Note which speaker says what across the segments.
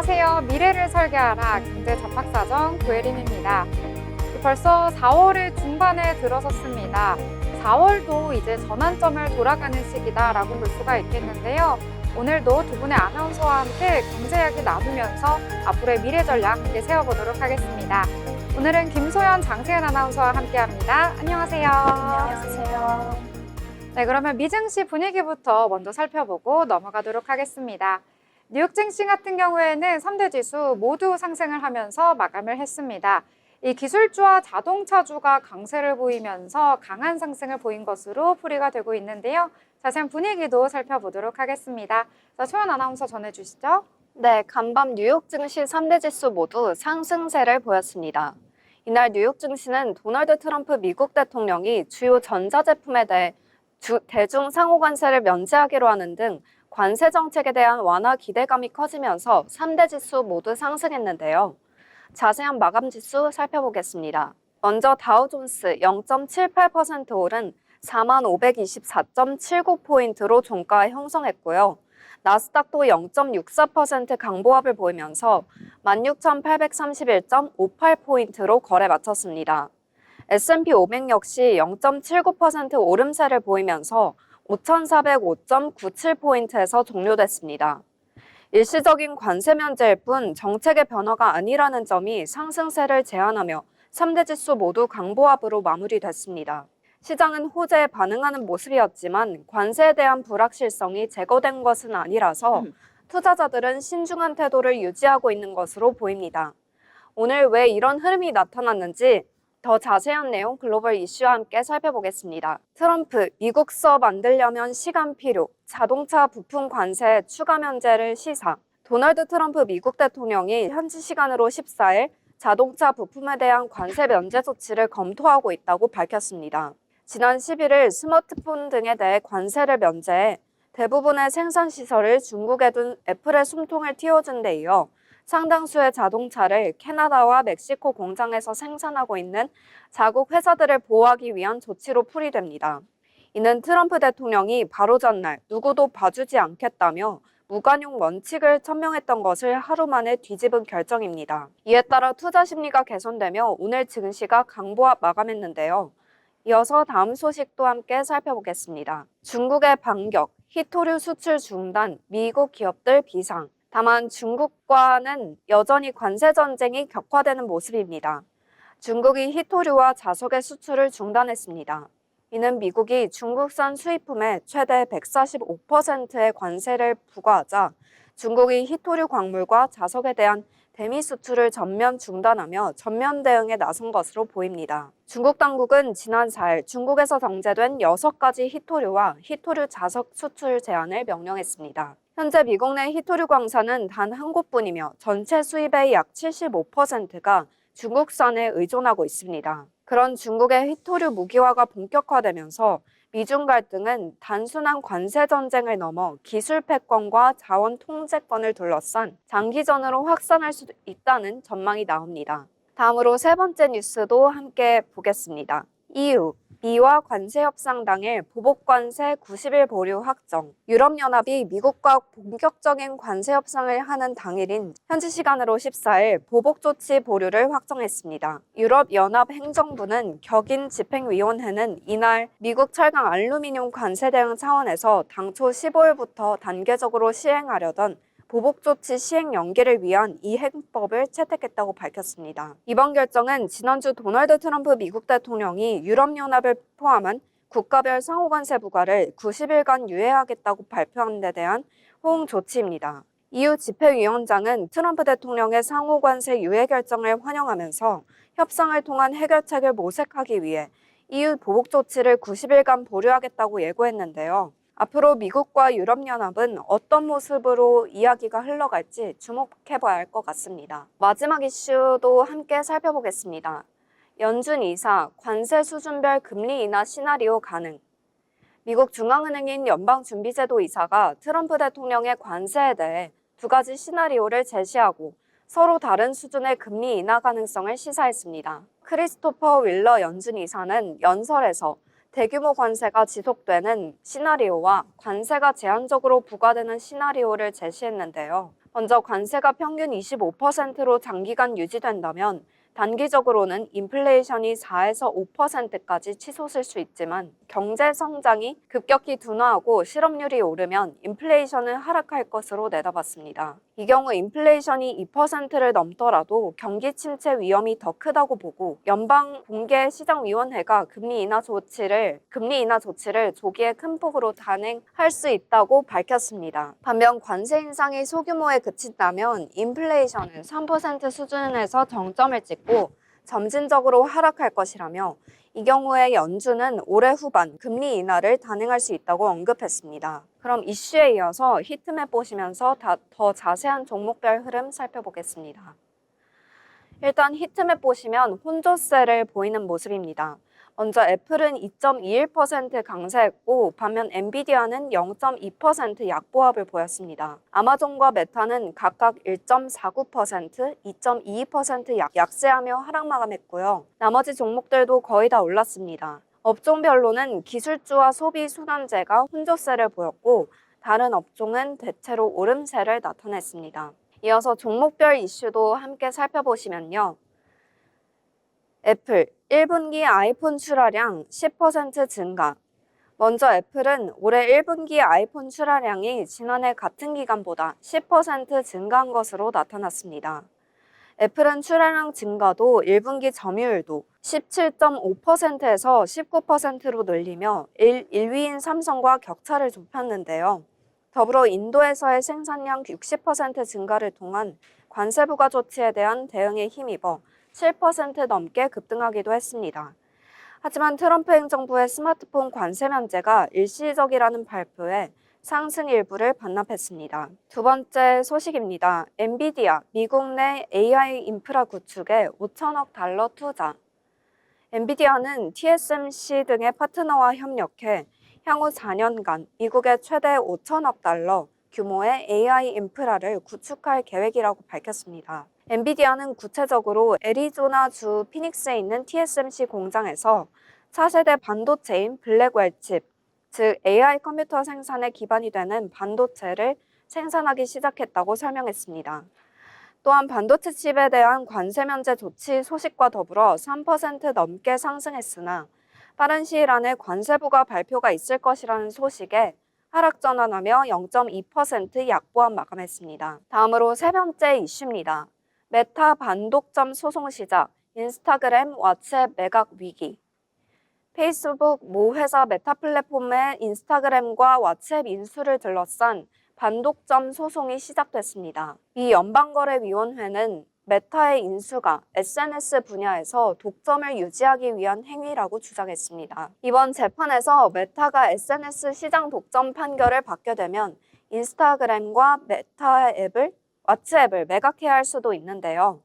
Speaker 1: 안녕하세요. 미래를 설계하라 경제 잡학사정 고혜림입니다. 벌써 4월의 중반에 들어섰습니다. 4월도 이제 전환점을 돌아가는 시기다라고 볼 수가 있겠는데요. 오늘도 두 분의 아나운서와 함께 경제 이야기 나누면서 앞으로의 미래 전략 함께 세워보도록 하겠습니다. 오늘은 김소연, 장세현 아나운서와 함께합니다. 안녕하세요.
Speaker 2: 안녕하세요.
Speaker 1: 네, 그러면 미증시 분위기부터 먼저 살펴보고 넘어가도록 하겠습니다. 뉴욕 증시 같은 경우에는 3대 지수 모두 상승을 하면서 마감을 했습니다. 이 기술주와 자동차주가 강세를 보이면서 강한 상승을 보인 것으로 풀이가 되고 있는데요. 자세한 분위기도 살펴보도록 하겠습니다. 자, 소연 아나운서 전해주시죠.
Speaker 2: 네, 간밤 뉴욕 증시 3대 지수 모두 상승세를 보였습니다. 이날 뉴욕 증시는 도널드 트럼프 미국 대통령이 주요 전자제품에 대해 대중 상호 관세를 면제하기로 하는 등 관세 정책에 대한 완화 기대감이 커지면서 3대 지수 모두 상승했는데요. 자세한 마감 지수 살펴보겠습니다. 먼저 다우존스 0.78% 오른 4524.79포인트로 종가 형성했고요. 나스닥도 0.64% 강보합을 보이면서 16,831.58포인트로 거래 마쳤습니다. S&P 500 역시 0.79% 오름세를 보이면서 5,405.97포인트에서 종료됐습니다. 일시적인 관세 면제일 뿐 정책의 변화가 아니라는 점이 상승세를 제한하며 3대 지수 모두 강보합으로 마무리됐습니다. 시장은 호재에 반응하는 모습이었지만 관세에 대한 불확실성이 제거된 것은 아니라서 투자자들은 신중한 태도를 유지하고 있는 것으로 보입니다. 오늘 왜 이런 흐름이 나타났는지 더 자세한 내용 글로벌 이슈와 함께 살펴보겠습니다. 트럼프, 미국 서 만들려면 시간 필요, 자동차 부품 관세 추가 면제를 시사. 도널드 트럼프 미국 대통령이 현지 시간으로 14일 자동차 부품에 대한 관세 면제 조치를 검토하고 있다고 밝혔습니다. 지난 11일 스마트폰 등에 대해 관세를 면제해 대부분의 생산시설을 중국에 둔 애플의 숨통을 틔워준 데 이어 상당수의 자동차를 캐나다와 멕시코 공장에서 생산하고 있는 자국 회사들을 보호하기 위한 조치로 풀이됩니다. 이는 트럼프 대통령이 바로 전날 누구도 봐주지 않겠다며 무관용 원칙을 천명했던 것을 하루 만에 뒤집은 결정입니다. 이에 따라 투자 심리가 개선되며 오늘 증시가 강보합 마감했는데요. 이어서 다음 소식도 함께 살펴보겠습니다. 중국의 반격, 히토류 수출 중단, 미국 기업들 비상. 다만 중국과는 여전히 관세 전쟁이 격화되는 모습입니다. 중국이 히토류와 자석의 수출을 중단했습니다. 이는 미국이 중국산 수입품에 최대 145%의 관세를 부과하자 중국이 히토류 광물과 자석에 대한 대미 수출을 전면 중단하며 전면 대응에 나선 것으로 보입니다. 중국 당국은 지난 4일 중국에서 정제된 6가지 히토류와 히토류 자석 수출 제한을 명령했습니다. 현재 미국 내 히토류 광산은 단 한 곳뿐이며 전체 수입의 약 75%가 중국산에 의존하고 있습니다. 그런 중국의 히토류 무기화가 본격화되면서 미중 갈등은 단순한 관세 전쟁을 넘어 기술 패권과 자원 통제권을 둘러싼 장기전으로 확산할 수 있다는 전망이 나옵니다. 다음으로 세 번째 뉴스도 함께 보겠습니다. EU, 미와 관세 협상 당일 보복 관세 90일 보류 확정. 유럽연합이 미국과 본격적인 관세 협상을 하는 당일인 현지 시간으로 14일 보복 조치 보류를 확정했습니다. 유럽연합 행정부는 격인 집행위원회는 이날 미국 철강 알루미늄 관세 대응 차원에서 당초 15일부터 단계적으로 시행하려던 보복 조치 시행 연기를 위한 이행법을 채택했다고 밝혔습니다. 이번 결정은 지난주 도널드 트럼프 미국 대통령이 유럽연합을 포함한 국가별 상호관세 부과를 90일간 유예하겠다고 발표한 데 대한 호응 조치입니다. EU 집회위원장은 트럼프 대통령의 상호관세 유예 결정을 환영하면서 협상을 통한 해결책을 모색하기 위해 EU 보복 조치를 90일간 보류하겠다고 예고했는데요. 앞으로 미국과 유럽연합은 어떤 모습으로 이야기가 흘러갈지 주목해봐야 할 것 같습니다. 마지막 이슈도 함께 살펴보겠습니다. 연준 이사, 관세 수준별 금리 인하 시나리오 가능. 미국 중앙은행인 연방준비제도 이사가 트럼프 대통령의 관세에 대해 두 가지 시나리오를 제시하고 서로 다른 수준의 금리 인하 가능성을 시사했습니다. 크리스토퍼 윌러 연준 이사는 연설에서 대규모 관세가 지속되는 시나리오와 관세가 제한적으로 부과되는 시나리오를 제시했는데요. 먼저 관세가 평균 25%로 장기간 유지된다면 단기적으로는 인플레이션이 4에서 5%까지 치솟을 수 있지만 경제 성장이 급격히 둔화하고 실업률이 오르면 인플레이션은 하락할 것으로 내다봤습니다. 이 경우 인플레이션이 2%를 넘더라도 경기 침체 위험이 더 크다고 보고 연방공개시장위원회가 금리 인하 조치를 조기에 큰 폭으로 단행할 수 있다고 밝혔습니다. 반면 관세 인상이 소규모에 그친다면 인플레이션은 3% 수준에서 정점을 찍고 점진적으로 하락할 것이라며 이 경우에 연준은 올해 후반 금리 인하를 단행할 수 있다고 언급했습니다. 그럼 이슈에 이어서 히트맵 보시면서 더 자세한 종목별 흐름 살펴보겠습니다. 일단 히트맵 보시면 혼조세를 보이는 모습입니다. 먼저 애플은 2.21% 강세했고 반면 엔비디아는 0.2% 약보합을 보였습니다. 아마존과 메타는 각각 1.49%, 2.22% 약세하며 하락 마감했고요. 나머지 종목들도 거의 다 올랐습니다. 업종별로는 기술주와 소비 순환재가 혼조세를 보였고 다른 업종은 대체로 오름세를 나타냈습니다. 이어서 종목별 이슈도 함께 살펴보시면요. 애플 1분기 아이폰 출하량 10% 증가. 먼저 애플은 올해 1분기 아이폰 출하량이 지난해 같은 기간보다 10% 증가한 것으로 나타났습니다. 애플은 출하량 증가도 1분기 점유율도 17.5%에서 19%로 늘리며 1위인 삼성과 격차를 좁혔는데요. 더불어 인도에서의 생산량 60% 증가를 통한 관세 부과 조치에 대한 대응에 힘입어 7% 넘게 급등하기도 했습니다. 하지만 트럼프 행정부의 스마트폰 관세 면제가 일시적이라는 발표에 상승 일부를 반납했습니다. 두 번째 소식입니다. 엔비디아, 미국 내 AI 인프라 구축에 5천억 달러 투자. 엔비디아는 TSMC 등의 파트너와 협력해 향후 4년간 미국의 최대 5천억 달러 규모의 AI 인프라를 구축할 계획이라고 밝혔습니다. 엔비디아는 구체적으로 애리조나주 피닉스에 있는 TSMC 공장에서 차세대 반도체인 블랙웰 칩, 즉 AI 컴퓨터 생산에 기반이 되는 반도체를 생산하기 시작했다고 설명했습니다. 또한 반도체 칩에 대한 관세 면제 조치 소식과 더불어 3% 넘게 상승했으나 빠른 시일 안에 관세부가 발표가 있을 것이라는 소식에 하락 전환하며 0.2% 약보합 마감했습니다. 다음으로 세 번째 이슈입니다. 메타 반독점 소송 시작, 인스타그램, 왓츠앱 매각 위기. 페이스북 모 회사 메타 플랫폼의 인스타그램과 왓츠앱 인수를 둘러싼 반독점 소송이 시작됐습니다. 이 연방거래위원회는 메타의 인수가 SNS 분야에서 독점을 유지하기 위한 행위라고 주장했습니다. 이번 재판에서 메타가 SNS 시장 독점 판결을 받게 되면 인스타그램과 메타 앱을 왓츠앱을 매각해야 할 수도 있는데요.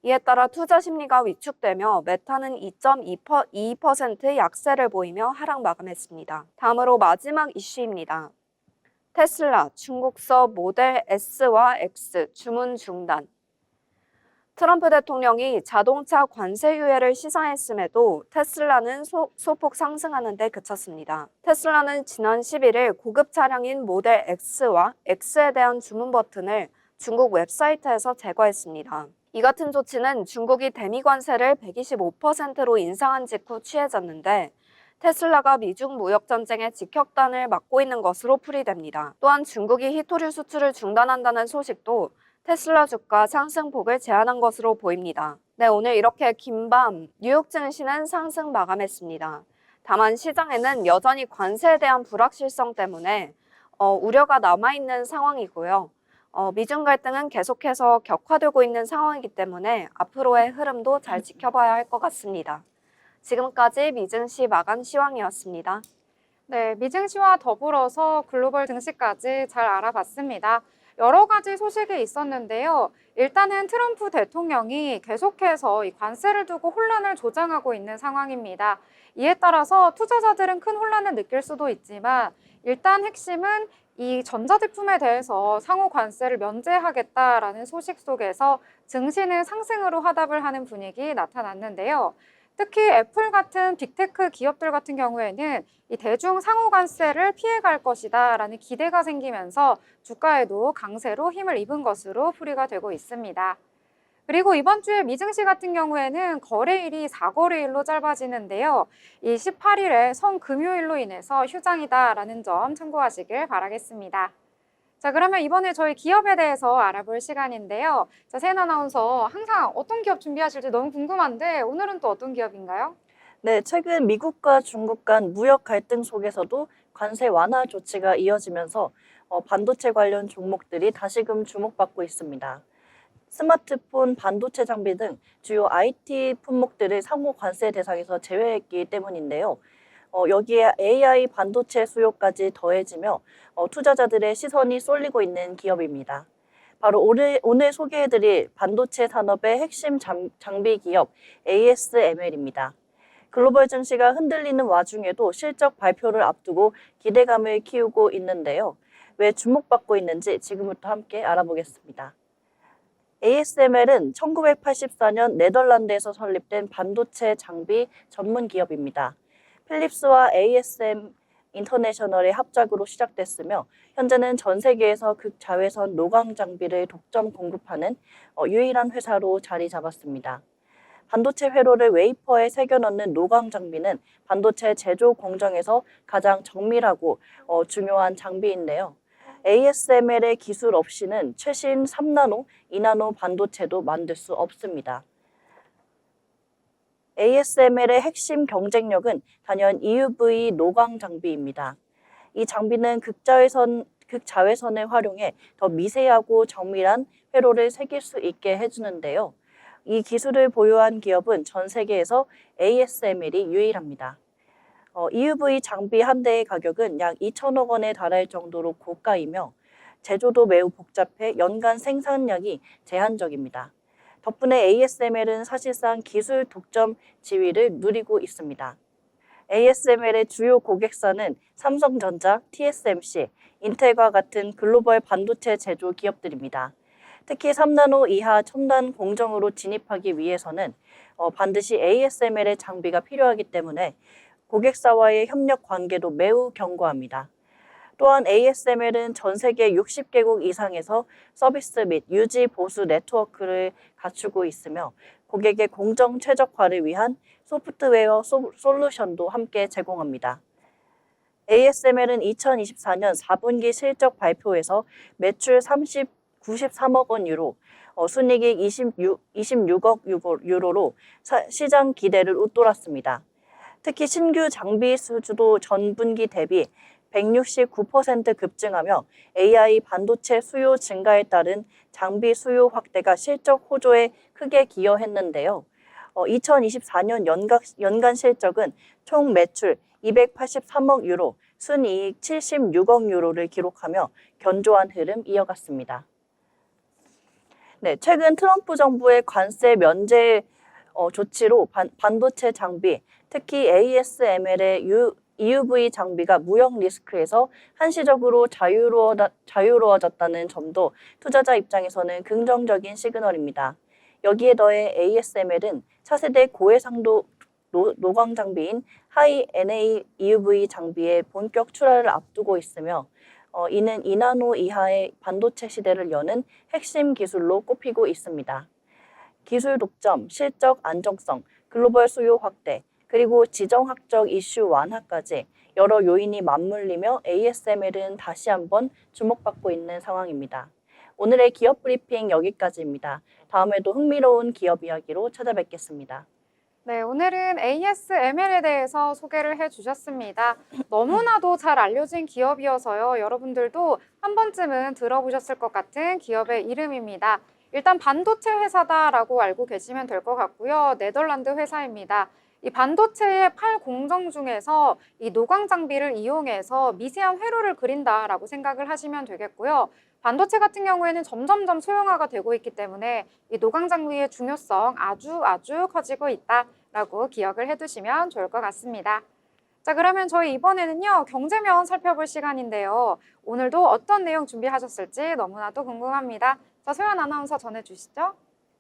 Speaker 2: 이에 따라 투자 심리가 위축되며 메타는 2.22% 약세를 보이며 하락 마감했습니다. 다음으로 마지막 이슈입니다. 테슬라 중국서 모델 S와 X 주문 중단. 트럼프 대통령이 자동차 관세 유예를 시사했음에도 테슬라는 소폭 상승하는 데 그쳤습니다. 테슬라는 지난 11일 고급 차량인 모델 X와 X에 대한 주문 버튼을 중국 웹사이트에서 제거했습니다. 이 같은 조치는 중국이 대미 관세를 125%로 인상한 직후 취해졌는데 테슬라가 미중 무역 전쟁의 직격탄을 맞고 있는 것으로 풀이됩니다. 또한 중국이 히토류 수출을 중단한다는 소식도 테슬라 주가 상승폭을 제한한 것으로 보입니다. 네, 오늘 이렇게 긴밤 뉴욕 증시는 상승 마감했습니다. 다만 시장에는 여전히 관세에 대한 불확실성 때문에 우려가 남아있는 상황이고요. 미중 갈등은 계속해서 격화되고 있는 상황이기 때문에 앞으로의 흐름도 잘 지켜봐야 할 것 같습니다. 지금까지 미증시 마감 시황이었습니다.
Speaker 1: 네, 미증시와 더불어서 글로벌 증시까지 잘 알아봤습니다. 여러 가지 소식이 있었는데요. 일단은 트럼프 대통령이 계속해서 이 관세를 두고 혼란을 조장하고 있는 상황입니다. 이에 따라서 투자자들은 큰 혼란을 느낄 수도 있지만 일단 핵심은 이 전자제품에 대해서 상호 관세를 면제하겠다라는 소식 속에서 증시는 상승으로 화답을 하는 분위기 나타났는데요. 특히 애플 같은 빅테크 기업들 같은 경우에는 이 대중 상호 관세를 피해갈 것이다 라는 기대가 생기면서 주가에도 강세로 힘을 입은 것으로 풀이가 되고 있습니다. 그리고 이번 주에 미증시 같은 경우에는 거래일이 4거래일로 짧아지는데요. 이 18일에 성금요일로 인해서 휴장이다라는 점 참고하시길 바라겠습니다. 자, 그러면 이번에 저희 기업에 대해서 알아볼 시간인데요. 자, 세인 아나운서 항상 어떤 기업 준비하실지 너무 궁금한데 오늘은 또 어떤 기업인가요?
Speaker 3: 네, 최근 미국과 중국 간 무역 갈등 속에서도 관세 완화 조치가 이어지면서 반도체 관련 종목들이 다시금 주목받고 있습니다. 스마트폰, 반도체 장비 등 주요 IT 품목들을 상호 관세 대상에서 제외했기 때문인데요. 여기에 AI 반도체 수요까지 더해지며 투자자들의 시선이 쏠리고 있는 기업입니다. 바로 오늘 소개해드릴 반도체 산업의 핵심 장비 기업 ASML입니다. 글로벌 증시가 흔들리는 와중에도 실적 발표를 앞두고 기대감을 키우고 있는데요. 왜 주목받고 있는지 지금부터 함께 알아보겠습니다. ASML은 1984년 네덜란드에서 설립된 반도체 장비 전문 기업입니다. 필립스와 ASM 인터내셔널의 합작으로 시작됐으며 현재는 전 세계에서 극자외선 노광 장비를 독점 공급하는 유일한 회사로 자리 잡았습니다. 반도체 회로를 웨이퍼에 새겨 넣는 노광 장비는 반도체 제조 공정에서 가장 정밀하고 중요한 장비인데요. ASML의 기술 없이는 최신 3나노, 2나노 반도체도 만들 수 없습니다. ASML의 핵심 경쟁력은 단연 EUV 노광 장비입니다. 이 장비는 극자외선을 활용해 더 미세하고 정밀한 회로를 새길 수 있게 해주는데요. 이 기술을 보유한 기업은 전 세계에서 ASML이 유일합니다. EUV 장비 한 대의 가격은 약 2천억 원에 달할 정도로 고가이며 제조도 매우 복잡해 연간 생산량이 제한적입니다. 덕분에 ASML은 사실상 기술 독점 지위를 누리고 있습니다. ASML의 주요 고객사는 삼성전자, TSMC, 인텔과 같은 글로벌 반도체 제조 기업들입니다. 특히 3나노 이하 첨단 공정으로 진입하기 위해서는 반드시 ASML의 장비가 필요하기 때문에 고객사와의 협력 관계도 매우 견고합니다. 또한 ASML은 전 세계 60개국 이상에서 서비스 및 유지 보수 네트워크를 갖추고 있으며 고객의 공정 최적화를 위한 소프트웨어 솔루션도 함께 제공합니다. ASML은 2024년 4분기 실적 발표에서 매출 93억 원 유로, 순이익 26억 유로로 시장 기대를 웃돌았습니다. 특히 신규 장비 수주도 전분기 대비 169% 급증하며 AI 반도체 수요 증가에 따른 장비 수요 확대가 실적 호조에 크게 기여했는데요. 2024년 연간 실적은 총 매출 283억 유로, 순이익 76억 유로를 기록하며 견조한 흐름 이어갔습니다. 네, 최근 트럼프 정부의 관세 면제 조치로 반도체 장비, 특히 ASML의 EUV 장비가 무역 리스크에서 한시적으로 자유로워졌다는 점도 투자자 입장에서는 긍정적인 시그널입니다. 여기에 더해 ASML은 차세대 고해상도 노광 장비인 하이 NA EUV 장비의 본격 출하를 앞두고 있으며 이는 2나노 이하의 반도체 시대를 여는 핵심 기술로 꼽히고 있습니다. 기술 독점, 실적 안정성, 글로벌 수요 확대, 그리고 지정학적 이슈 완화까지 여러 요인이 맞물리며 ASML은 다시 한번 주목받고 있는 상황입니다. 오늘의 기업 브리핑 여기까지입니다. 다음에도 흥미로운 기업 이야기로 찾아뵙겠습니다.
Speaker 1: 네, 오늘은 ASML에 대해서 소개를 해주셨습니다. 너무나도 잘 알려진 기업이어서요. 여러분들도 한 번쯤은 들어보셨을 것 같은 기업의 이름입니다. 일단 반도체 회사다라고 알고 계시면 될 것 같고요. 네덜란드 회사입니다. 이 반도체의 8공정 중에서 이 노광 장비를 이용해서 미세한 회로를 그린다라고 생각을 하시면 되겠고요. 반도체 같은 경우에는 점점점 소형화가 되고 있기 때문에 이 노광 장비의 중요성 아주 커지고 있다라고 기억을 해두시면 좋을 것 같습니다. 자, 그러면 저희 이번에는요, 경제면 살펴볼 시간인데요. 오늘도 어떤 내용 준비하셨을지 너무나도 궁금합니다. 자, 소연 아나운서 전해주시죠.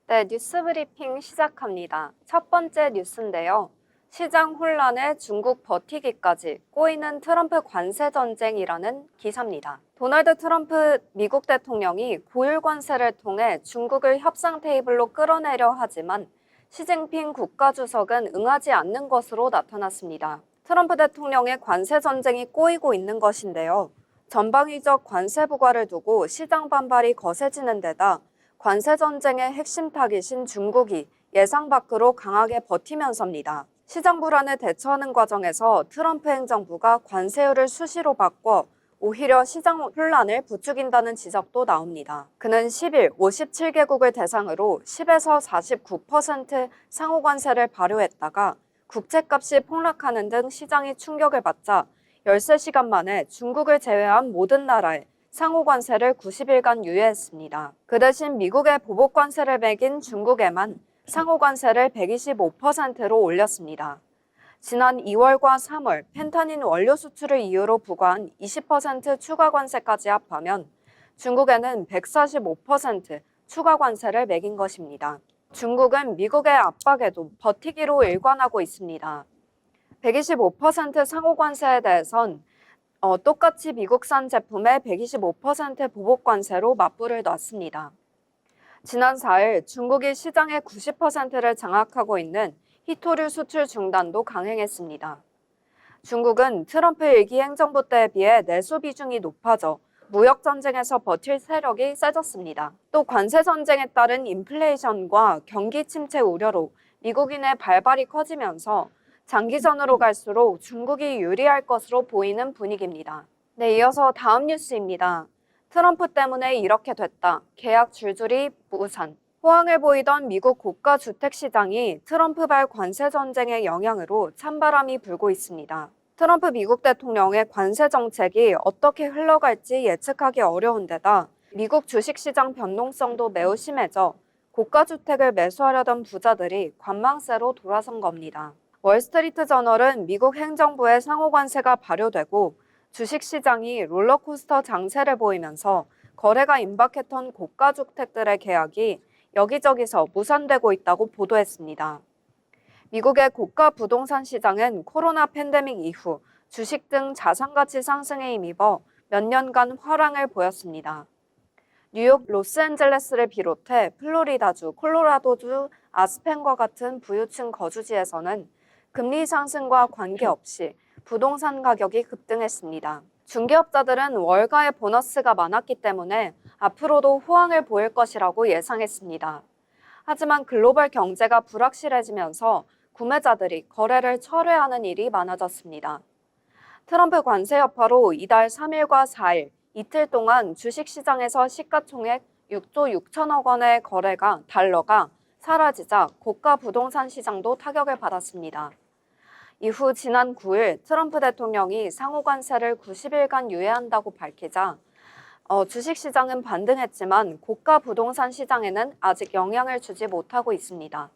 Speaker 2: 네, 뉴스 브리핑 시작합니다. 첫 번째 뉴스인데요. 시장 혼란에 중국 버티기까지 꼬이는 트럼프 관세 전쟁이라는 기사입니다. 도널드 트럼프 미국 대통령이 고율 관세를 통해 중국을 협상 테이블로 끌어내려 하지만 시진핑 국가주석은 응하지 않는 것으로 나타났습니다. 트럼프 대통령의 관세 전쟁이 꼬이고 있는 것인데요. 전방위적 관세 부과를 두고 시장 반발이 거세지는 데다 관세 전쟁의 핵심 타깃인 중국이 예상 밖으로 강하게 버티면서입니다. 시장 불안에 대처하는 과정에서 트럼프 행정부가 관세율을 수시로 바꿔 오히려 시장 혼란을 부추긴다는 지적도 나옵니다. 그는 10일 57개국을 대상으로 10에서 49% 상호 관세를 발효했다가 국채값이 폭락하는 등 시장이 충격을 받자 13시간 만에 중국을 제외한 모든 나라에 상호 관세를 90일간 유예했습니다. 그 대신 미국의 보복 관세를 매긴 중국에만 상호 관세를 125%로 올렸습니다. 지난 2월과 3월 펜타닌 원료 수출을 이유로 부과한 20% 추가 관세까지 합하면 중국에는 145% 추가 관세를 매긴 것입니다. 중국은 미국의 압박에도 버티기로 일관하고 있습니다. 125% 상호 관세에 대해선 똑같이 미국산 제품에 125% 보복 관세로 맞불을 놨습니다. 지난 4일 중국이 시장의 90%를 장악하고 있는 히토류 수출 중단도 강행했습니다. 중국은 트럼프 1기 행정부 때에 비해 내수 비중이 높아져 무역 전쟁에서 버틸 세력이 세졌습니다. 또 관세 전쟁에 따른 인플레이션과 경기 침체 우려로 미국인의 발발이 커지면서 장기전으로 갈수록 중국이 유리할 것으로 보이는 분위기입니다. 네, 이어서 다음 뉴스입니다. 트럼프 때문에 이렇게 됐다. 계약 줄줄이 무산. 호황을 보이던 미국 고가 주택 시장이 트럼프발 관세 전쟁의 영향으로 찬바람이 불고 있습니다. 트럼프 미국 대통령의 관세 정책이 어떻게 흘러갈지 예측하기 어려운 데다 미국 주식시장 변동성도 매우 심해져 고가 주택을 매수하려던 부자들이 관망세로 돌아선 겁니다. 월스트리트 저널은 미국 행정부의 상호 관세가 발효되고 주식시장이 롤러코스터 장세를 보이면서 거래가 임박했던 고가 주택들의 계약이 여기저기서 무산되고 있다고 보도했습니다. 미국의 고가 부동산 시장은 코로나 팬데믹 이후 주식 등 자산 가치 상승에 힘입어 몇 년간 화랑을 보였습니다. 뉴욕, 로스앤젤레스를 비롯해 플로리다주, 콜로라도주, 아스펜과 같은 부유층 거주지에서는 금리 상승과 관계없이 부동산 가격이 급등했습니다. 중개업자들은 월가의 보너스가 많았기 때문에 앞으로도 호황을 보일 것이라고 예상했습니다. 하지만 글로벌 경제가 불확실해지면서 구매자들이 거래를 철회하는 일이 많아졌습니다. 트럼프 관세 여파로 이달 3일과 4일 이틀 동안 주식시장에서 시가총액 6조 6천억 원의 달러가 사라지자 고가 부동산 시장도 타격을 받았습니다. 이후 지난 9일 트럼프 대통령이 상호 관세를 90일간 유예한다고 밝히자 주식시장은 반등했지만 고가 부동산 시장에는 아직 영향을 주지 못하고 있습니다.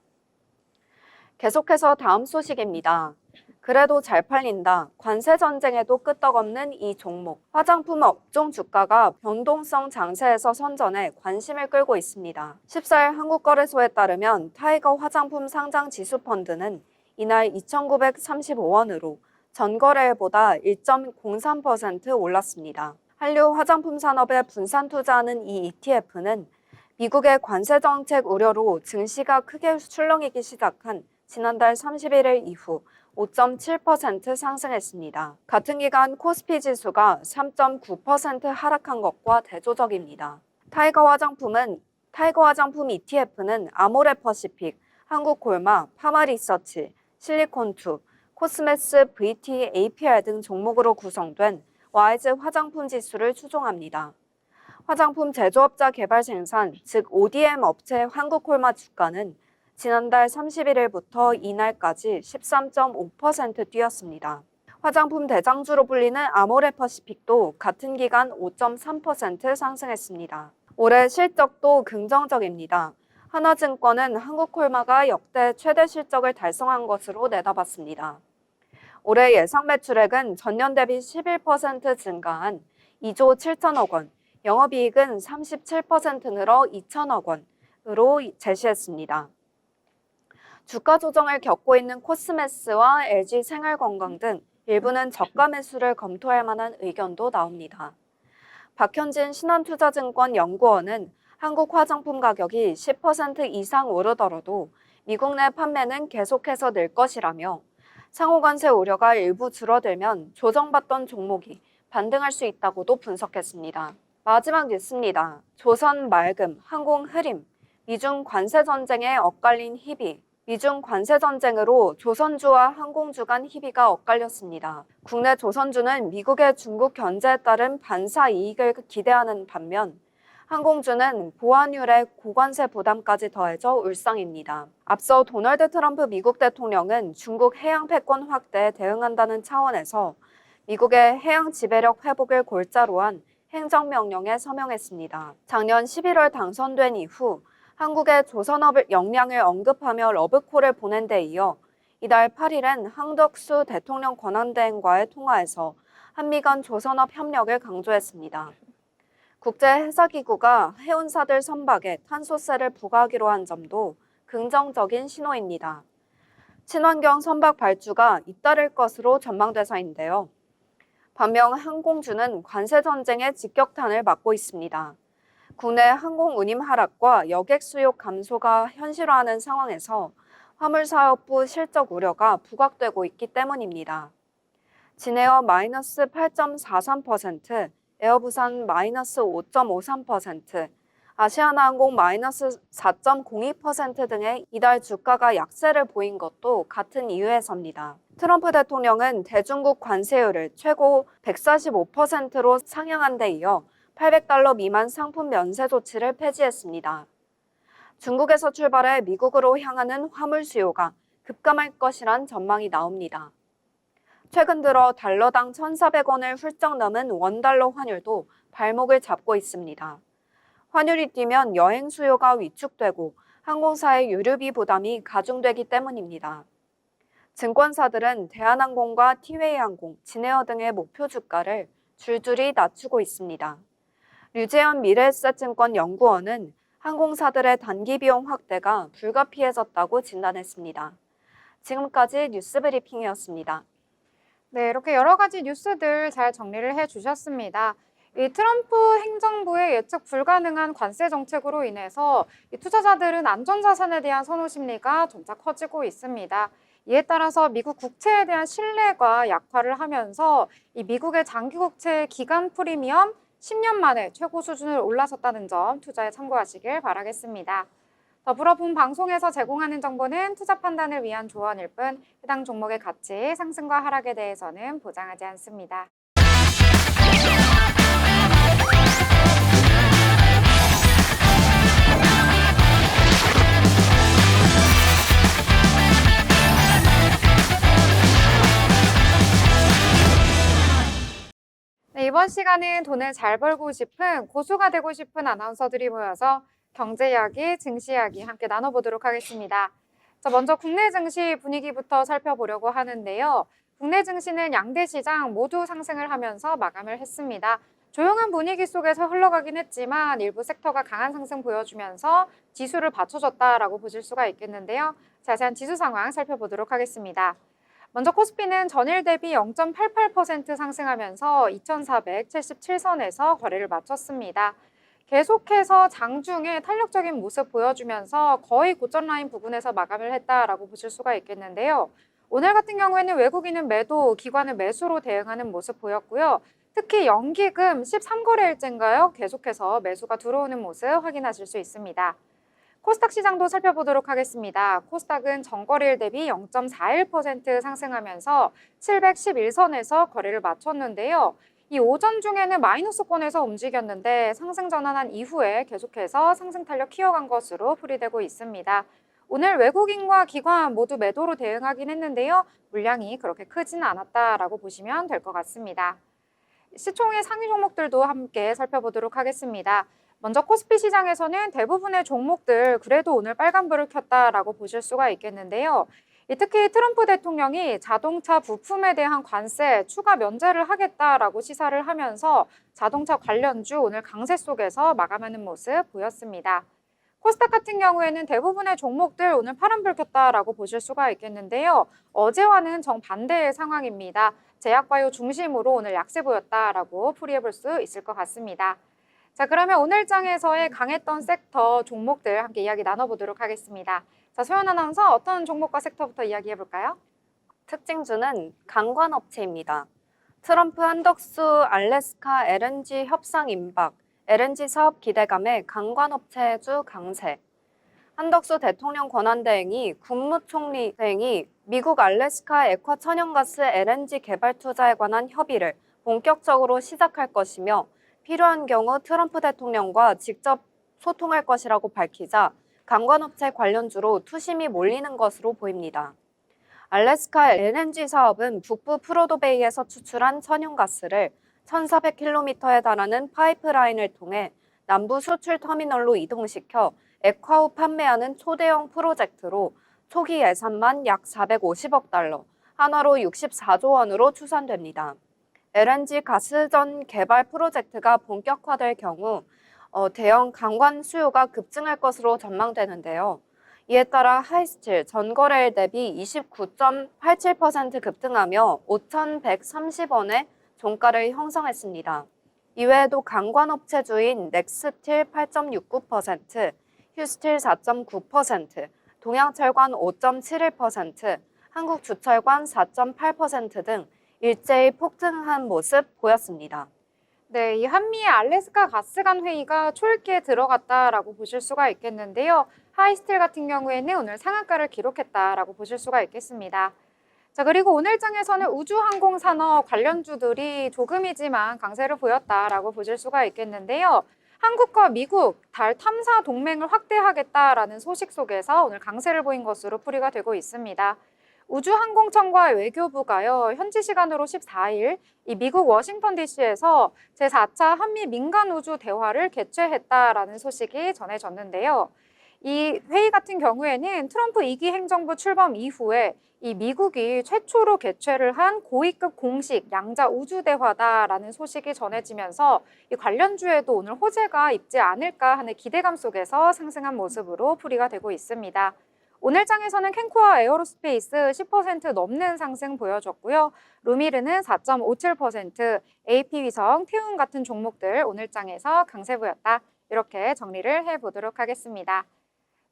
Speaker 2: 계속해서 다음 소식입니다. 그래도 잘 팔린다. 관세 전쟁에도 끄떡없는 이 종목. 화장품 업종 주가가 변동성 장세에서 선전해 관심을 끌고 있습니다. 14일 한국거래소에 따르면 타이거 화장품 상장 지수 펀드는 이날 2,935원으로 전거래일보다 1.03% 올랐습니다. 한류 화장품 산업에 분산 투자하는 이 ETF는 미국의 관세 정책 우려로 증시가 크게 출렁이기 시작한 지난달 31일 이후 5.7% 상승했습니다. 같은 기간 코스피 지수가 3.9% 하락한 것과 대조적입니다. 타이거 화장품 ETF는 아모레퍼시픽, 한국골마, 파마리서치, 실리콘투, 코스메스, VT, APR 등 종목으로 구성된 와이즈 화장품 지수를 추종합니다. 화장품 제조업자 개발 생산, 즉 ODM 업체 한국콜마 주가는 지난달 31일부터 이날까지 13.5% 뛰었습니다. 화장품 대장주로 불리는 아모레퍼시픽도 같은 기간 5.3% 상승했습니다. 올해 실적도 긍정적입니다. 하나증권은 한국콜마가 역대 최대 실적을 달성한 것으로 내다봤습니다. 올해 예상 매출액은 전년 대비 11% 증가한 2조 7천억 원, 영업이익은 37% 늘어 2천억 원, 방안으로 제시했습니다. 주가 조정을 겪고 있는 코스메스와 LG 생활건강 등 일부는 저가 매수를 검토할 만한 의견도 나옵니다. 박현진 신한투자증권 연구원은 한국 화장품 가격이 10% 이상 오르더라도 미국 내 판매는 계속해서 늘 것이라며 상호 관세 우려가 일부 줄어들면 조정받던 종목이 반등할 수 있다고도 분석했습니다. 마지막 뉴스입니다. 조선 맑음, 항공 흐림, 미중 관세 전쟁에 엇갈린 희비. 미중 관세 전쟁으로 조선주와 항공주 간 희비가 엇갈렸습니다. 국내 조선주는 미국의 중국 견제에 따른 반사 이익을 기대하는 반면 항공주는 보안율의 고관세 부담까지 더해져 울상입니다. 앞서 도널드 트럼프 미국 대통령은 중국 해양 패권 확대에 대응한다는 차원에서 미국의 해양 지배력 회복을 골자로 한 행정명령에 서명했습니다. 작년 11월 당선된 이후 한국의 조선업 역량을 언급하며 러브콜을 보낸 데 이어 이달 8일엔 한덕수 대통령 권한대행과의 통화에서 한미 간 조선업 협력을 강조했습니다. 국제해사기구가 해운사들 선박에 탄소세를 부과하기로 한 점도 긍정적인 신호입니다. 친환경 선박 발주가 잇따를 것으로 전망돼서인데요. 반면 항공주는 관세 전쟁의 직격탄을 맞고 있습니다. 국내 항공 운임 하락과 여객 수요 감소가 현실화하는 상황에서 화물사업부 실적 우려가 부각되고 있기 때문입니다. 진에어 마이너스 8.43%, 에어부산 마이너스 5.53%, 아시아나항공 마이너스 4.02% 등의 이달 주가가 약세를 보인 것도 같은 이유에서입니다. 트럼프 대통령은 대중국 관세율을 최고 145%로 상향한 데 이어 $800 미만 상품 면세 조치를 폐지했습니다. 중국에서 출발해 미국으로 향하는 화물 수요가 급감할 것이란 전망이 나옵니다. 최근 들어 달러당 1,400원을 훌쩍 넘은 원달러 환율도 발목을 잡고 있습니다. 환율이 뛰면 여행 수요가 위축되고 항공사의 유류비 부담이 가중되기 때문입니다. 증권사들은 대한항공과 티웨이항공, 진에어 등의 목표 주가를 줄줄이 낮추고 있습니다. 류재현 미래에셋증권 연구원은 항공사들의 단기 비용 확대가 불가피해졌다고 진단했습니다. 지금까지 뉴스브리핑이었습니다.
Speaker 1: 네, 이렇게 여러 가지 뉴스들 잘 정리를 해주셨습니다. 이 트럼프 행정부의 예측 불가능한 관세 정책으로 인해서 이 투자자들은 안전자산에 대한 선호 심리가 점차 커지고 있습니다. 이에 따라서 미국 국채에 대한 신뢰가 약화를 하면서 이 미국의 장기 국채 기간 프리미엄 10년 만에 최고 수준을 올라섰다는 점 투자에 참고하시길 바라겠습니다. 더불어 본 방송에서 제공하는 정보는 투자 판단을 위한 조언일 뿐 해당 종목의 가치, 상승과 하락에 대해서는 보장하지 않습니다. 네, 이번 시간은 돈을 잘 벌고 싶은 고수가 되고 싶은 아나운서들이 모여서 경제 이야기, 증시 이야기 함께 나눠보도록 하겠습니다. 자, 먼저 국내 증시 분위기부터 살펴보려고 하는데요. 국내 증시는 양대 시장 모두 상승을 하면서 마감을 했습니다. 조용한 분위기 속에서 흘러가긴 했지만 일부 섹터가 강한 상승 보여주면서 지수를 받쳐줬다라고 보실 수가 있겠는데요. 자세한 지수 상황 살펴보도록 하겠습니다. 먼저 코스피는 전일 대비 0.88% 상승하면서 2,477선에서 거래를 마쳤습니다. 계속해서 장중에 탄력적인 모습 보여주면서 거의 고점 라인 부근에서 마감을 했다라고 보실 수가 있겠는데요. 오늘 같은 경우에는 외국인은 매도, 기관은 매수로 대응하는 모습 보였고요. 특히 연기금 13거래일째인가요? 계속해서 매수가 들어오는 모습 확인하실 수 있습니다. 코스닥 시장도 살펴보도록 하겠습니다. 코스닥은 전거래일 대비 0.41% 상승하면서 711선에서 거래를 마쳤는데요. 이 오전 중에는 마이너스권에서 움직였는데 상승 전환한 이후에 계속해서 상승 탄력 키워간 것으로 풀이되고 있습니다. 오늘 외국인과 기관 모두 매도로 대응하긴 했는데요. 물량이 그렇게 크지는 않았다라고 보시면 될 것 같습니다. 시총의 상위 종목들도 함께 살펴보도록 하겠습니다. 먼저 코스피 시장에서는 대부분의 종목들 그래도 오늘 빨간불을 켰다라고 보실 수가 있겠는데요. 특히 트럼프 대통령이 자동차 부품에 대한 관세 추가 면제를 하겠다라고 시사를 하면서 자동차 관련주 오늘 강세 속에서 마감하는 모습 보였습니다. 코스닥 같은 경우에는 대부분의 종목들 오늘 파란불 켰다라고 보실 수가 있겠는데요. 어제와는 정반대의 상황입니다. 제약바이오 중심으로 오늘 약세 보였다라고 풀이해 볼 수 있을 것 같습니다. 자, 그러면 오늘 장에서의 강했던 섹터 종목들 함께 이야기 나눠보도록 하겠습니다. 자, 소연 아나운서 어떤 종목과 섹터부터 이야기해 볼까요?
Speaker 2: 특징주는 강관업체입니다. 트럼프 한덕수 알래스카 LNG 협상 임박, LNG 사업 기대감에 강관업체주 강세. 한덕수 대통령 권한대행이 국무총리 대행이 미국 알래스카 액화 천연가스 LNG 개발 투자에 관한 협의를 본격적으로 시작할 것이며 필요한 경우 트럼프 대통령과 직접 소통할 것이라고 밝히자 강관업체 관련주로 투심이 몰리는 것으로 보입니다. 알래스카 LNG 사업은 북부 프로도베이에서 추출한 천연가스를 1,400km에 달하는 파이프라인을 통해 남부 수출 터미널로 이동시켜 액화 후 판매하는 초대형 프로젝트로 초기 예산만 약 450억 달러, 한화로 64조 원으로 추산됩니다. LNG 가스전 개발 프로젝트가 본격화될 경우 대형 강관 수요가 급증할 것으로 전망되는데요. 이에 따라 하이스틸 전거래일 대비 29.87% 급등하며 5,130원의 종가를 형성했습니다. 이외에도 강관업체주인 넥스틸 8.69%, 휴스틸 4.9%, 동양철관 5.71%, 한국주철관 4.8% 등 일제히 폭등한 모습 보였습니다.
Speaker 1: 네, 이 한미의 알래스카 가스관 회의가 초읽기에 들어갔다라고 보실 수가 있겠는데요. 하이스틸 같은 경우에는 오늘 상한가를 기록했다라고 보실 수가 있겠습니다. 자, 그리고 오늘 장에서는 우주항공산업 관련주들이 조금이지만 강세를 보였다라고 보실 수가 있겠는데요. 한국과 미국 달 탐사 동맹을 확대하겠다라는 소식 속에서 오늘 강세를 보인 것으로 풀이가 되고 있습니다. 우주항공청과 외교부가요, 현지 시간으로 14일 이 미국 워싱턴 DC에서 제4차 한미 민간우주 대화를 개최했다라는 소식이 전해졌는데요. 이 회의 같은 경우에는 트럼프 2기 행정부 출범 이후에 이 미국이 최초로 개최를 한 고위급 공식 양자 우주 대화다라는 소식이 전해지면서 이 관련주에도 오늘 호재가 있지 않을까 하는 기대감 속에서 상승한 모습으로 풀이가 되고 있습니다. 오늘 장에서는 캔코아 에어로스페이스 10% 넘는 상승 보여줬고요. 루미르는 4.57%, AP위성, 태움 같은 종목들 오늘 장에서 강세 보였다. 이렇게 정리를 해보도록 하겠습니다.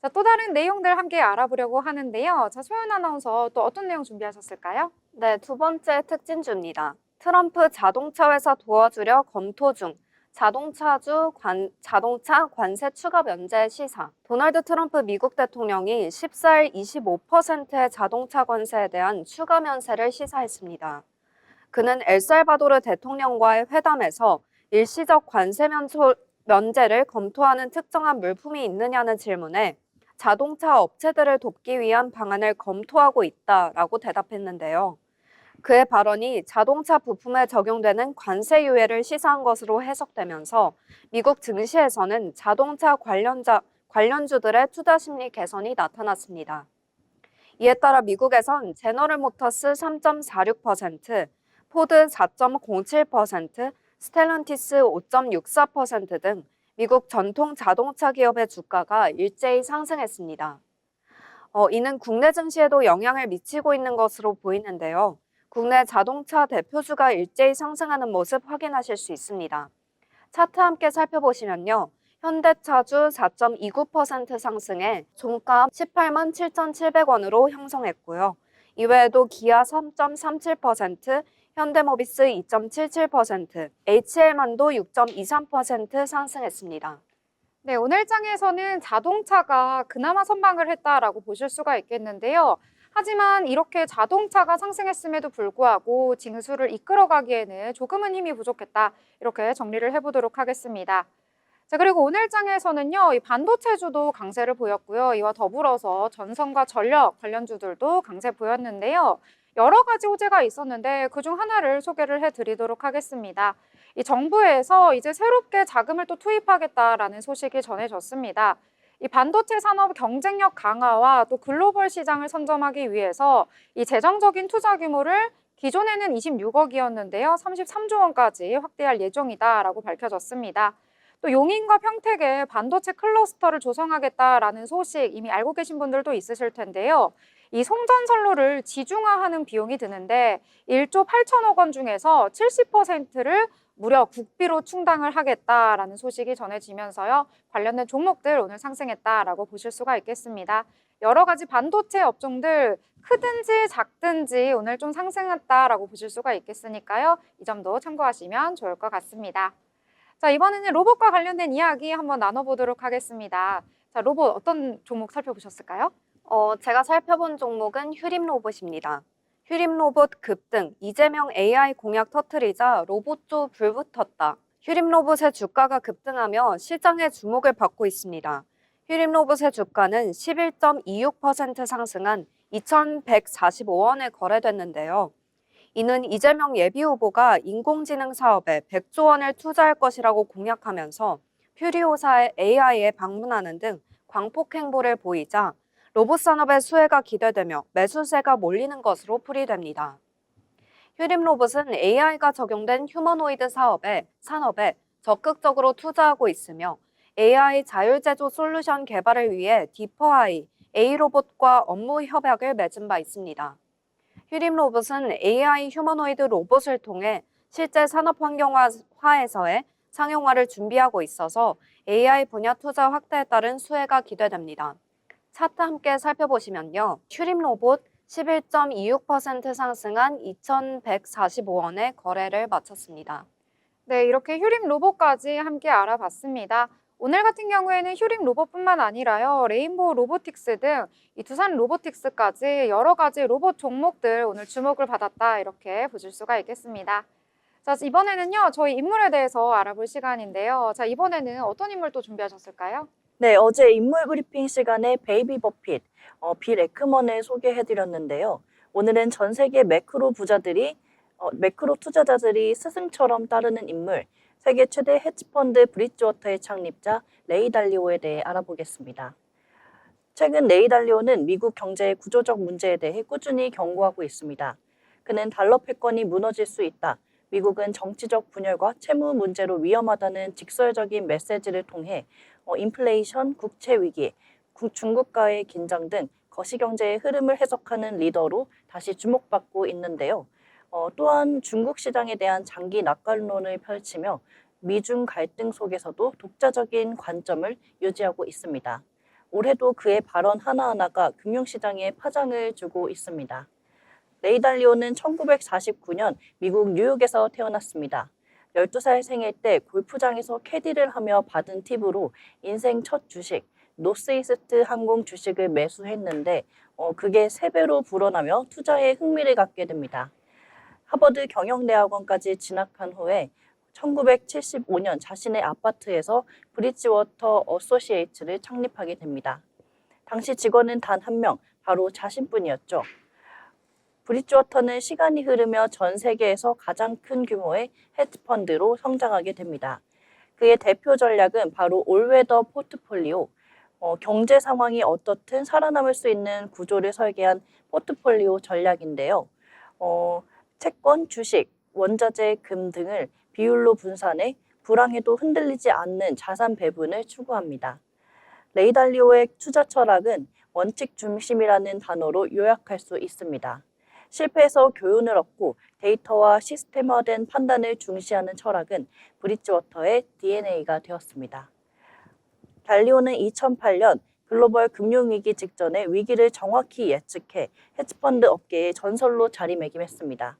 Speaker 1: 자, 또 다른 내용들 함께 알아보려고 하는데요. 자, 소연 아나운서 또 어떤 내용 준비하셨을까요?
Speaker 2: 네, 두 번째 특징주입니다. 트럼프 자동차 회사 도와주려 검토 중. 자동차 관세 추가 면제 시사. 도널드 트럼프 미국 대통령이 14일 25%의 자동차 관세에 대한 추가 면세를 시사했습니다. 그는 엘살바도르 대통령과의 회담에서 일시적 관세 면제를 검토하는 특정한 물품이 있느냐는 질문에 자동차 업체들을 돕기 위한 방안을 검토하고 있다라고 대답했는데요. 그의 발언이 자동차 부품에 적용되는 관세 유예를 시사한 것으로 해석되면서 미국 증시에서는 자동차 관련주들의 투자 심리 개선이 나타났습니다. 이에 따라 미국에선 제너럴 모터스 3.46%, 포드 4.07%, 스텔란티스 5.64% 등 미국 전통 자동차 기업의 주가가 일제히 상승했습니다. 이는 국내 증시에도 영향을 미치고 있는 것으로 보이는데요. 국내 자동차 대표주가 일제히 상승하는 모습 확인하실 수 있습니다. 차트 함께 살펴보시면요. 현대차주 4.29% 상승해 종가 18만 7,700원으로 형성했고요. 이외에도 기아 3.37%, 현대모비스 2.77%, HL만도 6.23% 상승했습니다.
Speaker 1: 네, 오늘 장에서는 자동차가 그나마 선방을 했다라고 보실 수가 있겠는데요. 하지만 이렇게 자동차가 상승했음에도 불구하고 징수를 이끌어가기에는 조금은 힘이 부족했다. 이렇게 정리를 해보도록 하겠습니다. 자, 그리고 오늘 장에서는요, 이 반도체주도 강세를 보였고요. 이와 더불어서 전선과 전력 관련주들도 강세 보였는데요. 여러 가지 호재가 있었는데 그중 하나를 소개를 해드리도록 하겠습니다. 이 정부에서 이제 새롭게 자금을 또 투입하겠다라는 소식이 전해졌습니다. 이 반도체 산업 경쟁력 강화와 또 글로벌 시장을 선점하기 위해서 이 재정적인 투자 규모를 기존에는 26억이었는데요. 33조 원까지 확대할 예정이다라고 밝혀졌습니다. 또 용인과 평택에 반도체 클러스터를 조성하겠다라는 소식 이미 알고 계신 분들도 있으실 텐데요. 이 송전선로를 지중화하는 비용이 드는데 1조 8천억 원 중에서 70%를 무려 국비로 충당을 하겠다라는 소식이 전해지면서요. 관련된 종목들 오늘 상승했다라고 보실 수가 있겠습니다. 여러 가지 반도체 업종들 크든지 작든지 오늘 좀 상승했다라고 보실 수가 있겠으니까요. 이 점도 참고하시면 좋을 것 같습니다. 자, 이번에는 로봇과 관련된 이야기 한번 나눠보도록 하겠습니다. 자, 로봇 어떤 종목 살펴보셨을까요?
Speaker 2: 제가 살펴본 종목은 휴림 로봇입니다. 휴림 로봇 급등, 이재명 AI 공약 터트리자 로봇주 불붙었다. 휴림 로봇의 주가가 급등하며 시장의 주목을 받고 있습니다. 휴림 로봇의 주가는 11.26% 상승한 2,145원에 거래됐는데요. 이는 이재명 예비후보가 인공지능 사업에 100조 원을 투자할 것이라고 공약하면서 퓨리오사의 AI에 방문하는 등 광폭 행보를 보이자 로봇 산업의 수혜가 기대되며 매수세가 몰리는 것으로 풀이됩니다. 휴림 로봇은 AI가 적용된 휴머노이드 산업에 적극적으로 투자하고 있으며 AI 자율제조 솔루션 개발을 위해 디퍼아이, A로봇과 업무 협약을 맺은 바 있습니다. 휴림 로봇은 AI 휴머노이드 로봇을 통해 실제 산업 환경화에서의 상용화를 준비하고 있어서 AI 분야 투자 확대에 따른 수혜가 기대됩니다. 차트 함께 살펴보시면요. 휴림 로봇 11.26% 상승한 2,145원에 거래를 마쳤습니다.
Speaker 1: 네, 이렇게 휴림 로봇까지 함께 알아봤습니다. 오늘 같은 경우에는 휴림 로봇뿐만 아니라요, 레인보우 로보틱스 등 이 두산 로보틱스까지 여러 가지 로봇 종목들 오늘 주목을 받았다 이렇게 보실 수가 있겠습니다. 자, 이번에는요, 저희 인물에 대해서 알아볼 시간인데요. 자, 이번에는 어떤 인물 또 준비하셨을까요?
Speaker 3: 네, 어제 인물 브리핑 시간에 베이비 버핏, 빌 에크먼을 소개해드렸는데요. 오늘은 전 세계 매크로 투자자들이 스승처럼 따르는 인물, 세계 최대 헤지펀드 브릿지워터의 창립자 레이 달리오에 대해 알아보겠습니다. 최근 레이 달리오는 미국 경제의 구조적 문제에 대해 꾸준히 경고하고 있습니다. 그는 달러 패권이 무너질 수 있다. 미국은 정치적 분열과 채무 문제로 위험하다는 직설적인 메시지를 통해 인플레이션, 국채 위기, 중국과의 긴장 등 거시경제의 흐름을 해석하는 리더로 다시 주목받고 있는데요. 또한 중국 시장에 대한 장기 낙관론을 펼치며 미중 갈등 속에서도 독자적인 관점을 유지하고 있습니다. 올해도 그의 발언 하나하나가 금융시장에 파장을 주고 있습니다. 레이 달리오는 1949년 미국 뉴욕에서 태어났습니다. 12살 생일 때 골프장에서 캐디를 하며 받은 팁으로 인생 첫 주식, 노스이스트 항공 주식을 매수했는데 그게 3배로 불어나며 투자에 흥미를 갖게 됩니다. 하버드 경영대학원까지 진학한 후에 1975년 자신의 아파트에서 브릿지워터 어소시에이츠를 창립하게 됩니다. 당시 직원은 단 1명, 바로 자신뿐이었죠. 브릿지워터는 시간이 흐르며 전 세계에서 가장 큰 규모의 헤지펀드로 성장하게 됩니다. 그의 대표 전략은 바로 올웨더 포트폴리오, 경제 상황이 어떻든 살아남을 수 있는 구조를 설계한 포트폴리오 전략인데요. 채권, 주식, 원자재, 금 등을 비율로 분산해 불황에도 흔들리지 않는 자산 배분을 추구합니다. 레이 달리오의 투자 철학은 원칙 중심이라는 단어로 요약할 수 있습니다. 실패에서 교훈을 얻고 데이터와 시스템화된 판단을 중시하는 철학은 브릿지워터의 DNA가 되었습니다. 달리오는 2008년 글로벌 금융위기 직전에 위기를 정확히 예측해 헤지펀드 업계의 전설로 자리매김했습니다.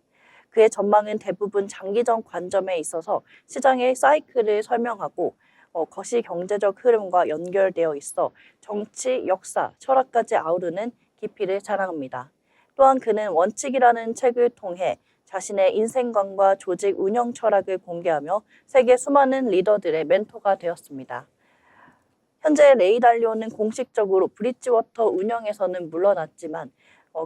Speaker 3: 그의 전망은 대부분 장기적 관점에 있어서 시장의 사이클을 설명하고 거시 경제적 흐름과 연결되어 있어 정치, 역사, 철학까지 아우르는 깊이를 자랑합니다. 또한 그는 원칙이라는 책을 통해 자신의 인생관과 조직 운영 철학을 공개하며 세계 수많은 리더들의 멘토가 되었습니다. 현재 레이 달리오는 공식적으로 브릿지워터 운영에서는 물러났지만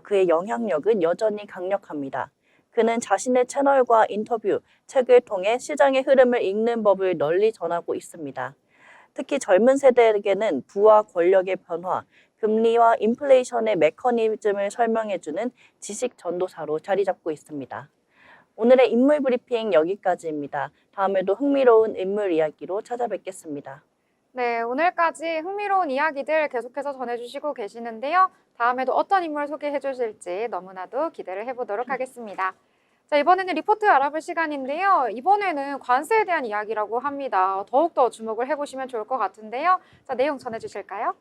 Speaker 3: 그의 영향력은 여전히 강력합니다. 그는 자신의 채널과 인터뷰, 책을 통해 시장의 흐름을 읽는 법을 널리 전하고 있습니다. 특히 젊은 세대에게는 부와 권력의 변화, 금리와 인플레이션의 메커니즘을 설명해주는 지식 전도사로 자리 잡고 있습니다. 오늘의 인물 브리핑 여기까지입니다. 다음에도 흥미로운 인물 이야기로 찾아뵙겠습니다.
Speaker 1: 네, 오늘까지 흥미로운 이야기들 계속해서 전해주시고 계시는데요. 다음에도 어떤 인물 소개해 주실지 너무나도 기대를 해보도록 하겠습니다. 자, 이번에는 리포트 알아볼 시간인데요. 이번에는 관세에 대한 이야기라고 합니다. 더욱더 주목을 해보시면 좋을 것 같은데요. 자, 내용 전해주실까요?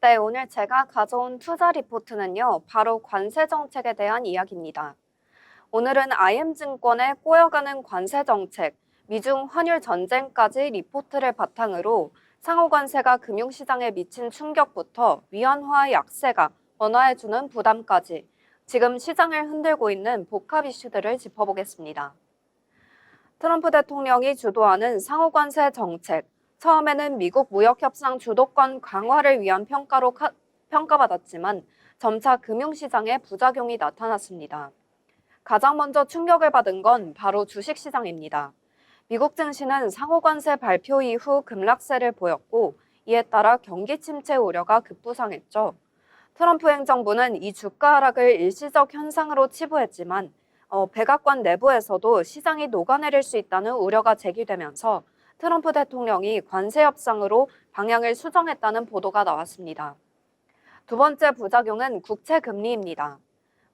Speaker 2: 네, 오늘 제가 가져온 투자 리포트는요, 바로 관세 정책에 대한 이야기입니다. 오늘은 IM증권의 꼬여가는 관세 정책, 미중 환율 전쟁까지 리포트를 바탕으로 상호 관세가 금융시장에 미친 충격부터 위안화 약세가 원화해주는 부담까지 지금 시장을 흔들고 있는 복합 이슈들을 짚어보겠습니다. 트럼프 대통령이 주도하는 상호 관세 정책, 처음에는 미국 무역협상 주도권 강화를 위한 평가로 평가받았지만 점차 금융시장에 부작용이 나타났습니다. 가장 먼저 충격을 받은 건 바로 주식시장입니다. 미국 증시는 상호관세 발표 이후 급락세를 보였고 이에 따라 경기 침체 우려가 급부상했죠. 트럼프 행정부는 이 주가 하락을 일시적 현상으로 치부했지만 백악관 내부에서도 시장이 녹아내릴 수 있다는 우려가 제기되면서 트럼프 대통령이 관세 협상으로 방향을 수정했다는 보도가 나왔습니다. 두 번째 부작용은 국채금리입니다.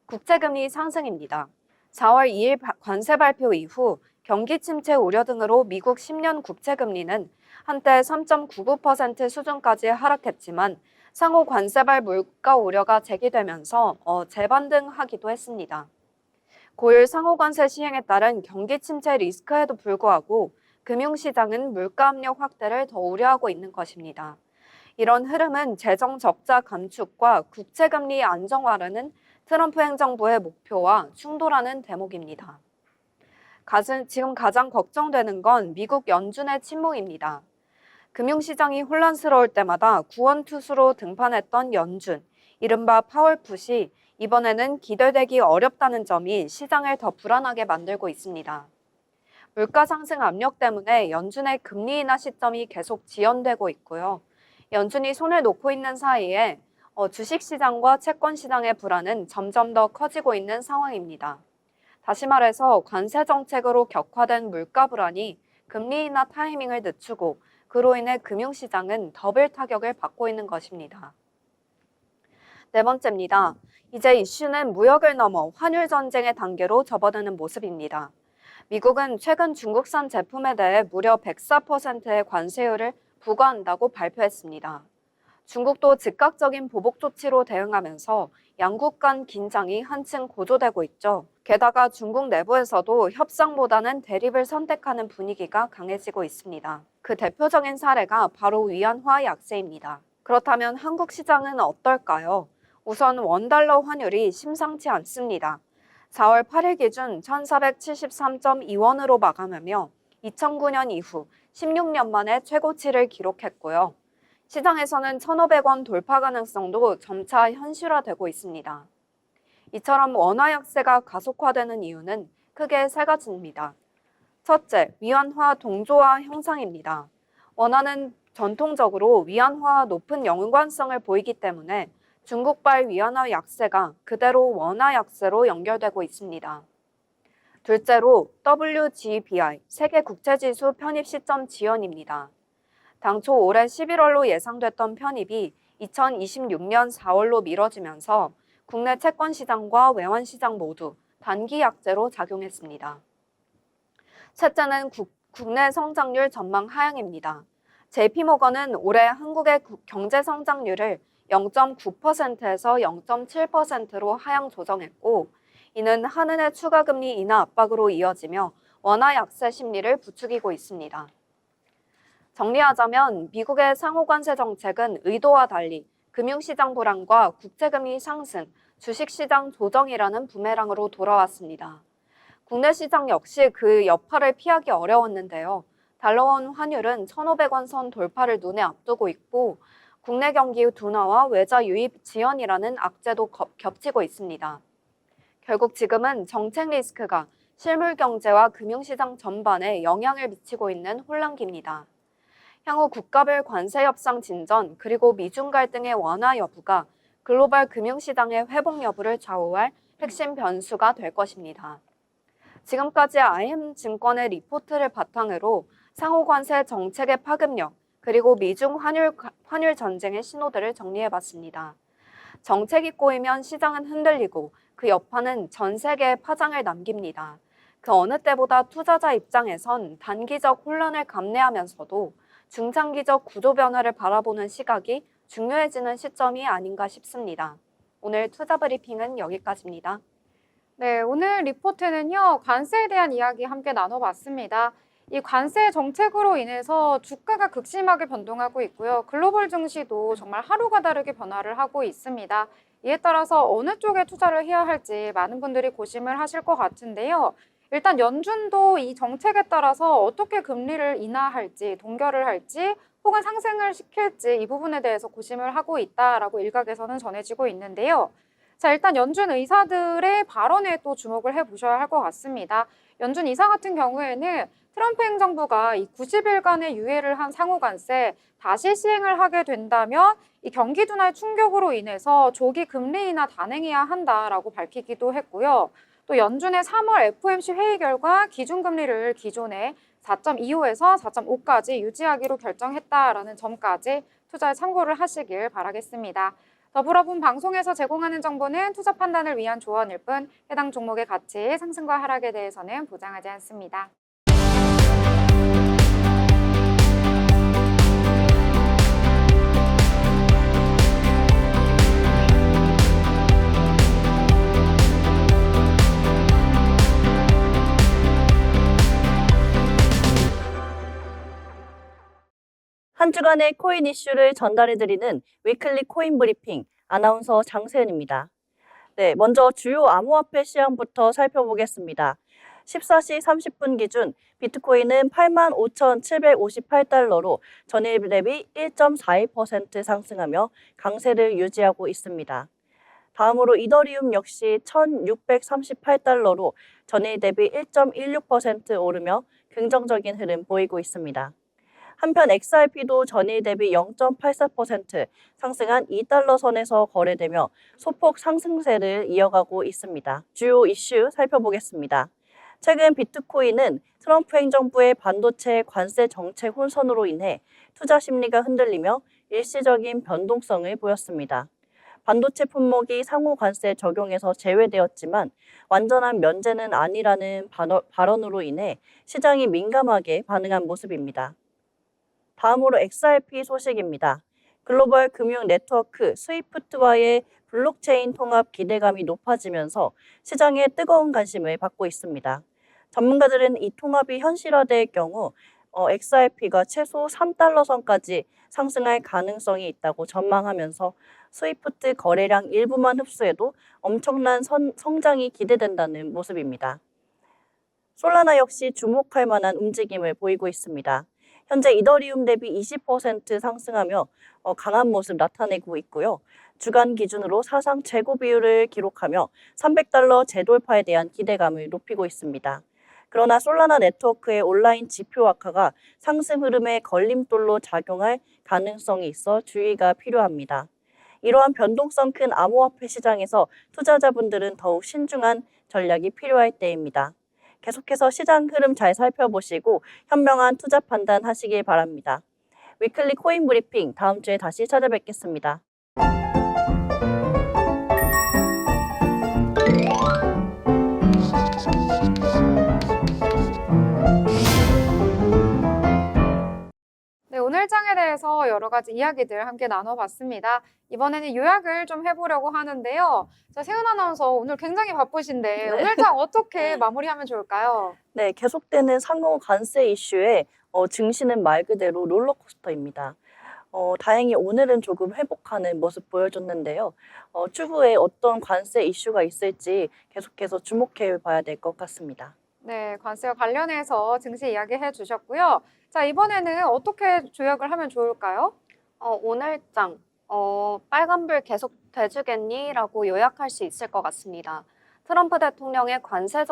Speaker 2: 국채금리 상승입니다. 4월 2일 관세 발표 이후 경기 침체 우려 등으로 미국 10년 국채금리는 한때 3.99% 수준까지 하락했지만 상호 관세발 물가 우려가 제기되면서 재반등하기도 했습니다. 고율 상호 관세 시행에 따른 경기 침체 리스크에도 불구하고 금융시장은 물가 압력 확대를 더 우려하고 있는 것입니다. 이런 흐름은 재정 적자 감축과 국채금리 안정화라는 트럼프 행정부의 목표와 충돌하는 대목입니다. 지금 가장 걱정되는 건 미국 연준의 침묵입니다. 금융시장이 혼란스러울 때마다 구원투수로 등판했던 연준, 이른바 파월풋이 이번에는 기대되기 어렵다는 점이 시장을 더 불안하게 만들고 있습니다. 물가 상승 압력 때문에 연준의 금리 인하 시점이 계속 지연되고 있고요. 연준이 손을 놓고 있는 사이에 주식시장과 채권시장의 불안은 점점 더 커지고 있는 상황입니다. 다시 말해서 관세 정책으로 격화된 물가 불안이 금리 인하 타이밍을 늦추고 그로 인해 금융시장은 더블 타격을 받고 있는 것입니다. 네 번째입니다. 이제 이슈는 무역을 넘어 환율 전쟁의 단계로 접어드는 모습입니다. 미국은 최근 중국산 제품에 대해 무려 104%의 관세율을 부과한다고 발표했습니다. 중국도 즉각적인 보복 조치로 대응하면서 양국 간 긴장이 한층 고조되고 있죠. 게다가 중국 내부에서도 협상보다는 대립을 선택하는 분위기가 강해지고 있습니다. 그 대표적인 사례가 바로 위안화 약세입니다. 그렇다면 한국 시장은 어떨까요? 우선 원달러 환율이 심상치 않습니다. 4월 8일 기준 1,473.2원으로 마감하며 2009년 이후 16년 만에 최고치를 기록했고요. 시장에서는 1,500원 돌파 가능성도 점차 현실화되고 있습니다. 이처럼 원화 약세가 가속화되는 이유는 크게 세 가지입니다. 첫째, 위안화 동조화 형상입니다. 원화는 전통적으로 위안화와 높은 연관성을 보이기 때문에 중국발 위안화 약세가 그대로 원화 약세로 연결되고 있습니다. 둘째로 WGBI, 세계국채지수 편입 시점 지연입니다. 당초 올해 11월로 예상됐던 편입이 2026년 4월로 미뤄지면서 국내 채권시장과 외환시장 모두 단기 약세로 작용했습니다. 셋째는 국내 성장률 전망 하향입니다. JP모건은 올해 한국의 경제 성장률을 0.9%에서 0.7%로 하향 조정했고 이는 한은의 추가금리 인하 압박으로 이어지며 원화 약세 심리를 부추기고 있습니다. 정리하자면 미국의 상호관세 정책은 의도와 달리 금융시장 불안과 국채금리 상승, 주식시장 조정이라는 부메랑으로 돌아왔습니다. 국내 시장 역시 그 여파를 피하기 어려웠는데요. 달러원 환율은 1,500원 선 돌파를 눈에 앞두고 있고 국내 경기 둔화와 외자 유입 지연이라는 악재도 겹치고 있습니다. 결국 지금은 정책 리스크가 실물 경제와 금융시장 전반에 영향을 미치고 있는 혼란기입니다. 향후 국가별 관세 협상 진전 그리고 미중 갈등의 완화 여부가 글로벌 금융시장의 회복 여부를 좌우할 핵심 변수가 될 것입니다. 지금까지 IM증권의 리포트를 바탕으로 상호 관세 정책의 파급력, 그리고 미중 환율 전쟁의 신호들을 정리해봤습니다. 정책이 꼬이면 시장은 흔들리고 그 여파는 전 세계에 파장을 남깁니다. 그 어느 때보다 투자자 입장에선 단기적 혼란을 감내하면서도 중장기적 구조 변화를 바라보는 시각이 중요해지는 시점이 아닌가 싶습니다. 오늘 투자 브리핑은 여기까지입니다.
Speaker 1: 네, 오늘 리포트는요, 관세에 대한 이야기 함께 나눠봤습니다. 이 관세 정책으로 인해서 주가가 극심하게 변동하고 있고요. 글로벌 증시도 정말 하루가 다르게 변화를 하고 있습니다. 이에 따라서 어느 쪽에 투자를 해야 할지 많은 분들이 고심을 하실 것 같은데요. 일단 연준도 이 정책에 따라서 어떻게 금리를 인하할지, 동결을 할지, 혹은 상승을 시킬지 이 부분에 대해서 고심을 하고 있다라고 일각에서는 전해지고 있는데요. 자, 일단 연준 의사들의 발언에 또 주목을 해보셔야 할 것 같습니다. 연준 이사 같은 경우에는 트럼프 행정부가 이 90일간의 유예를 한 상호관세 다시 시행을 하게 된다면 이 경기 둔화의 충격으로 인해서 조기 금리 인하 단행해야 한다라고 밝히기도 했고요. 또 연준의 3월 FOMC 회의 결과 기준금리를 기존에 4.25에서 4.5까지 유지하기로 결정했다라는 점까지 투자에 참고를 하시길 바라겠습니다. 더불어 본 방송에서 제공하는 정보는 투자 판단을 위한 조언일 뿐 해당 종목의 가치, 상승과 하락에 대해서는 보장하지 않습니다.
Speaker 3: 한 주간의 코인 이슈를 전달해드리는 위클리 코인 브리핑 아나운서 장세은입니다. 네, 먼저 주요 암호화폐 시황부터 살펴보겠습니다. 14시 30분 기준 비트코인은 85,758달러로 전일 대비 1.42% 상승하며 강세를 유지하고 있습니다. 다음으로 이더리움 역시 1,638달러로 전일 대비 1.16% 오르며 긍정적인 흐름 보이고 있습니다. 한편 XRP도 전일 대비 0.84% 상승한 2달러 선에서 거래되며 소폭 상승세를 이어가고 있습니다. 주요 이슈 살펴보겠습니다. 최근 비트코인은 트럼프 행정부의 반도체 관세 정책 혼선으로 인해 투자 심리가 흔들리며 일시적인 변동성을 보였습니다. 반도체 품목이 상호 관세 적용에서 제외되었지만 완전한 면제는 아니라는 발언으로 인해 시장이 민감하게 반응한 모습입니다. 다음으로 XRP 소식입니다. 글로벌 금융 네트워크 스위프트와의 블록체인 통합 기대감이 높아지면서 시장에 뜨거운 관심을 받고 있습니다. 전문가들은 이 통합이 현실화될 경우 XRP가 최소 3달러 선까지 상승할 가능성이 있다고 전망하면서 스위프트 거래량 일부만 흡수해도 엄청난 성장이 기대된다는 모습입니다. 솔라나 역시 주목할 만한 움직임을 보이고 있습니다. 현재 이더리움 대비 20% 상승하며 강한 모습 나타내고 있고요. 주간 기준으로 사상 최고 비율을 기록하며 300달러 재돌파에 대한 기대감을 높이고 있습니다. 그러나 솔라나 네트워크의 온라인 지표 악화가 상승 흐름에 걸림돌로 작용할 가능성이 있어 주의가 필요합니다. 이러한 변동성 큰 암호화폐 시장에서 투자자분들은 더욱 신중한 전략이 필요할 때입니다. 계속해서 시장 흐름 잘 살펴보시고 현명한 투자 판단 하시길 바랍니다. 위클리 코인 브리핑 다음 주에 다시 찾아뵙겠습니다.
Speaker 1: 네, 오늘 장에 대해서 여러 가지 이야기들 함께 나눠봤습니다. 이번에는 요약을 좀 해보려고 하는데요. 자, 세은 아나운서 오늘 굉장히 바쁘신데
Speaker 3: 네.
Speaker 1: 오늘 장 어떻게 마무리하면 좋을까요?
Speaker 3: 네, 계속되는 상호 관세 이슈에 증시는 말 그대로 롤러코스터입니다. 다행히 오늘은 조금 회복하는 모습 보여줬는데요. 추후에 어떤 관세 이슈가 있을지 계속해서 주목해 봐야 될 것 같습니다.
Speaker 1: 네, 관세와 관련해서 증시 이야기해 주셨고요. 자, 이번에는 어떻게 조약을 하면 좋을까요?
Speaker 2: 오늘 장, 빨간불 계속 돼주겠니? 라고 요약할 수 있을 것 같습니다. 트럼프 대통령의 관세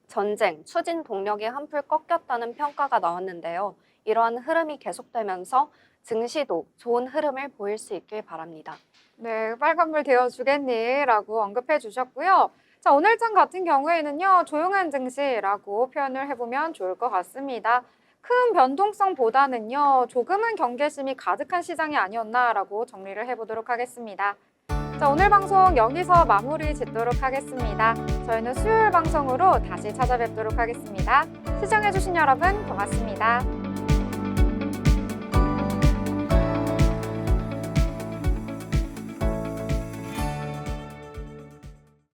Speaker 2: 전쟁 추진 동력이 한풀 꺾였다는 평가가 나왔는데요. 이러한 흐름이 계속되면서 증시도 좋은 흐름을 보일 수 있길 바랍니다.
Speaker 1: 네, 빨간불 되어주겠니? 라고 언급해 주셨고요. 자, 오늘 장 같은 경우에는요, 조용한 증시라고 표현을 해보면 좋을 것 같습니다. 큰 변동성보다는요, 조금은 경계심이 가득한 시장이 아니었나라고 정리를 해보도록 하겠습니다. 자, 오늘 방송 여기서 마무리 짓도록 하겠습니다. 저희는 수요일 방송으로 다시 찾아뵙도록 하겠습니다. 시청해주신 여러분 고맙습니다.